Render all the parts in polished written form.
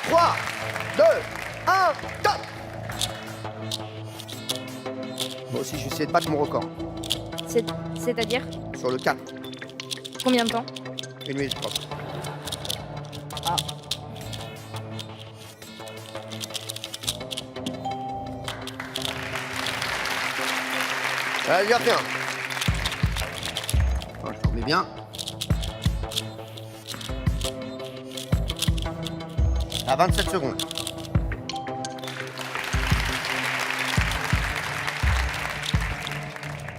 3, 2, 1, top. Moi aussi, je vais essayer de battre mon record. C'est-à-dire? Sur le 4. Combien de temps? 1 minute 30. Ah. Allez, viens, tiens. Oh, je remets bien. À 27 secondes.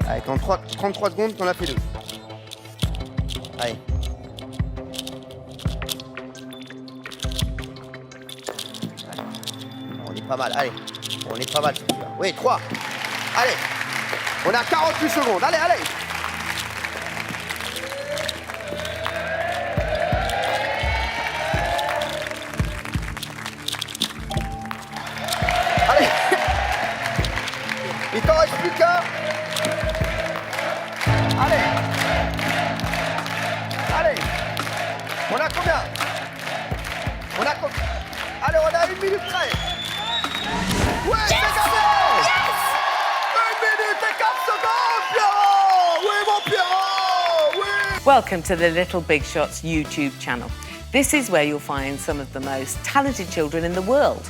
Allez, 33 secondes, t'en as fait 2. Allez. On est pas mal, allez. On est pas mal, celui-là. Oui, 3. Allez. On a 48 secondes. Allez, allez. Allez. Il t'en reste plus qu'un. Allez. Allez. On a combien? On a combien? Allez, on a 1 minute près. Ouais, c'est gagné. 1 minute et 4 secondes, Pierrot. Oui, mon Pierrot. Oui. Welcome to the Little Big Shots YouTube channel. This is where you'll find some of the most talented children in the world.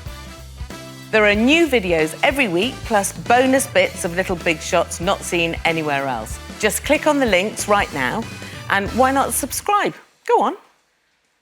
There are new videos every week, plus bonus bits of Little Big Shots not seen anywhere else. Just click on the links right now, and why not subscribe? Go on.